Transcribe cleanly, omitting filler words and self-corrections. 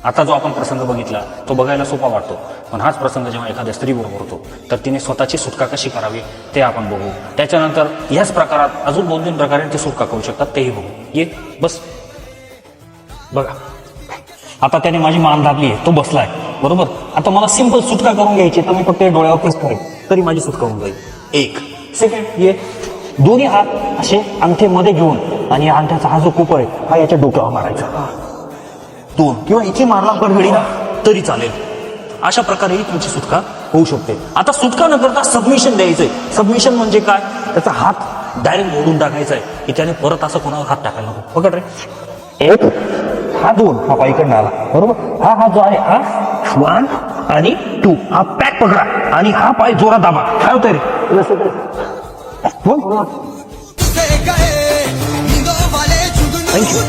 आता जो आपण प्रसंग बघितला तो बघायला सोपा वाटतो, पण हाच प्रसंग जेव्हा एखाद्या स्त्रीबरोबर होतो तर तिने स्वतःची सुटका कशी करावी ते आपण बघू. त्याच्यानंतर ह्याच प्रकारात अजून 2-3 प्रकारे ते सुटका करू शकतात तेही बघू. ये बस बघा, आता त्याने माझी मान दाबली आहे, तो बसलाय बरोबर. आता मला सिंपल सुटका करून घ्यायची, तर मी फक्त डोळ्यावर प्रेस करेन तरी माझी सुटका होऊन जाईल. एक सेकंड, ये दोन्ही हात असे अंगठेमध्ये घेऊन आणि अंगठ्याचा हा जो कोपर आहे हा याच्या डोक्यावर मारायचा. 2 किंवा इथे मारला कडघडीला तरी चालेल. अशा प्रकारे तुमची सुटका होऊ शकते. आता सुटका न करता सबमिशन द्यायचंय. सबमिशन म्हणजे काय, त्याचा हात डायरेक्ट मोडून टाकायचा आहे की त्याने परत असं कोणावर हात टाकायला नको. पकड रे, 1 हा 2 हा पायकडनं आला बरोबर. हा जो आहे हा 1 आणि 2 हा पॅक पकडा आणि हा पाय जोरात दाबा. काय होतंय रे, थँक्यू.